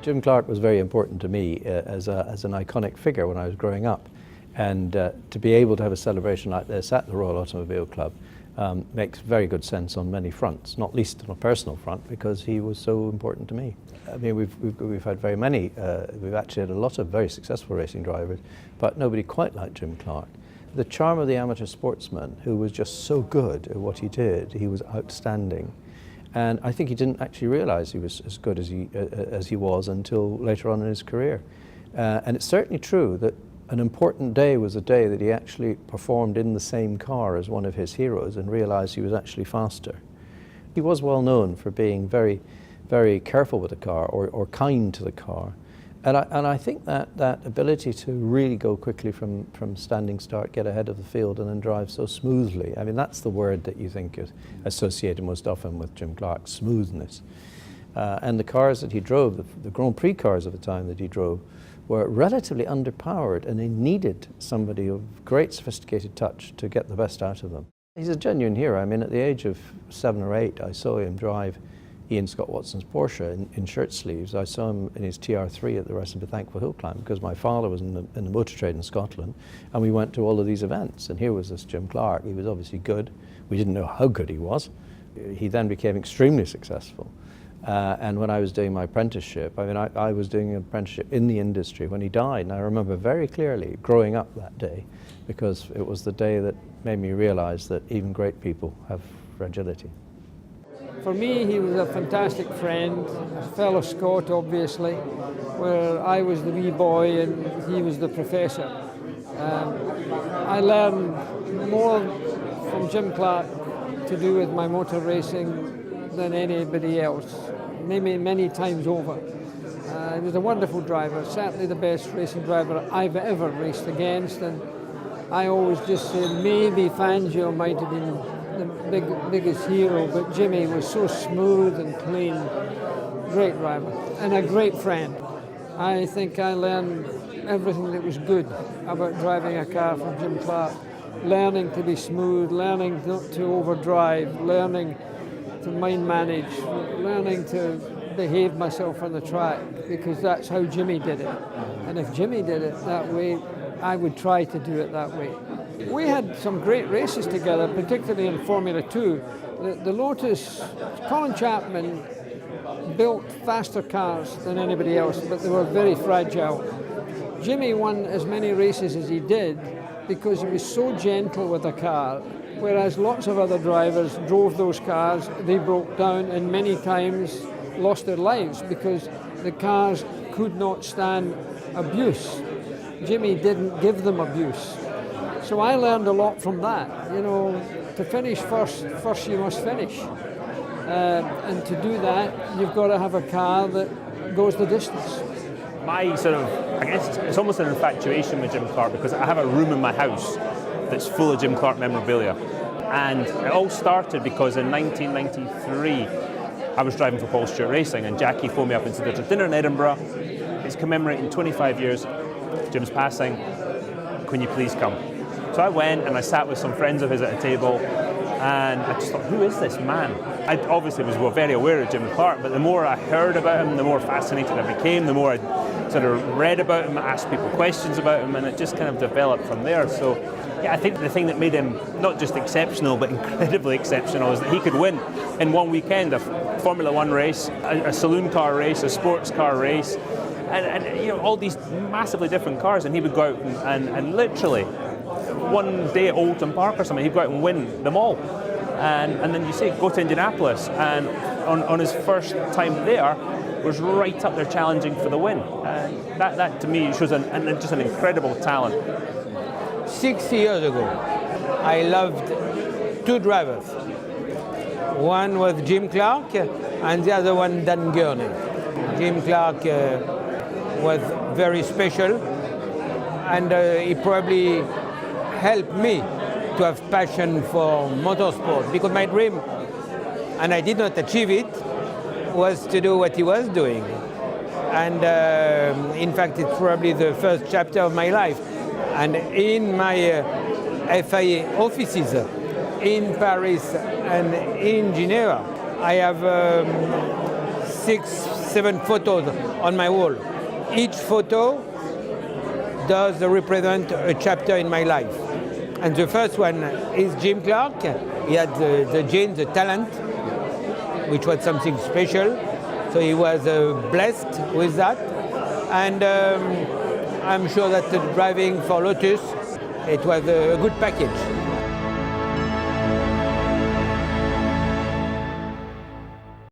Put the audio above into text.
Jim Clark was very important to me as an iconic figure when I was growing up. And to be able to have a celebration like this at the Royal Automobile Club makes very good sense on many fronts, not least on a personal front, because he was so important to me. I mean, we've had very many, we've actually had a lot of very successful racing drivers, but nobody quite like Jim Clark. The charm of the amateur sportsman, who was just so good at what he did, he was outstanding. And I think he didn't actually realize he was as good as he was until later on in his career. And it's certainly true that an important day was a day that he actually performed in the same car as one of his heroes and realized he was actually faster. He was well known for being very, very careful with the car or kind to the car. And I think that ability to really go quickly from standing start, get ahead of the field and then drive so smoothly, I mean, that's the word that you think is associated most often with Jim Clark, smoothness. And the cars that he drove, the Grand Prix cars of the time that he drove, were relatively underpowered, and they needed somebody of great sophisticated touch to get the best out of them. He's a genuine hero. I mean, at the age of 7 or 8, I saw him drive Ian Scott Watson's Porsche in shirt sleeves. I saw him in his TR3 at the Rest of the Thankful Hill Climb, because my father was in the motor trade in Scotland, and we went to all of these events. And here was this Jim Clark. He was obviously good. We didn't know how good he was. He then became extremely successful. And when I was doing my apprenticeship, I mean, I was doing an apprenticeship in the industry when he died, and I remember very clearly growing up that day, because it was the day that made me realize that even great people have fragility. For me, he was a fantastic friend, a fellow Scot, obviously, where I was the wee boy and he was the professor. I learned more from Jim Clark to do with my motor racing than anybody else, maybe many times over. He was a wonderful driver, certainly the best racing driver I've ever raced against, and I always just say maybe Fangio might have been the biggest hero, but Jimmy was so smooth and clean, great driver, and a great friend. I think I learned everything that was good about driving a car from Jim Clark, learning to be smooth, learning not to overdrive, learning to mind manage, learning to behave myself on the track, because that's how Jimmy did it. And if Jimmy did it that way, I would try to do it that way. We had some great races together, particularly in Formula 2. The Lotus, Colin Chapman built faster cars than anybody else, but they were very fragile. Jimmy won as many races as he did because he was so gentle with the car, whereas lots of other drivers drove those cars, they broke down and many times lost their lives because the cars could not stand abuse. Jimmy didn't give them abuse. So I learned a lot from that. You know, to finish first you must finish. And to do that, you've got to have a car that goes the distance. My sort of, I guess it's almost an infatuation with Jim Clark, because I have a room in my house that's full of Jim Clark memorabilia. And it all started because in 1993, I was driving for Paul Stewart Racing, and Jackie phoned me up and said, there's a dinner in Edinburgh, it's commemorating 25 years, Jim's passing, can you please come? So I went and I sat with some friends of his at a table, and I just thought, who is this man? I obviously was very aware of Jim Clark, but the more I heard about him, the more fascinated I became, the more I sort of read about him, asked people questions about him, and it just kind of developed from there. So yeah, I think the thing that made him not just exceptional, but incredibly exceptional, is that he could win in one weekend a Formula 1 race, a saloon car race, a sports car race, and you know, all these massively different cars, and he would go out and literally one day at Oulton Park or something, he'd go out and win them all. And then you say, go to Indianapolis, and on his first time there, was right up there challenging for the win. And that to me shows just an incredible talent. 6 years ago, I loved two drivers. One was Jim Clark, and the other one Dan Gurney. Jim Clark was very special, and he probably helped me to have passion for motorsport, because my dream, and I did not achieve it, was to do what he was doing. And in fact, it's probably the first chapter of my life. And in my FIA offices in Paris and in Geneva, I have 6, 7 photos on my wall. Each photo does represent a chapter in my life. And the first one is Jim Clark. He had the gene, the talent, which was something special. So he was blessed with that. And I'm sure that driving for Lotus, it was a good package.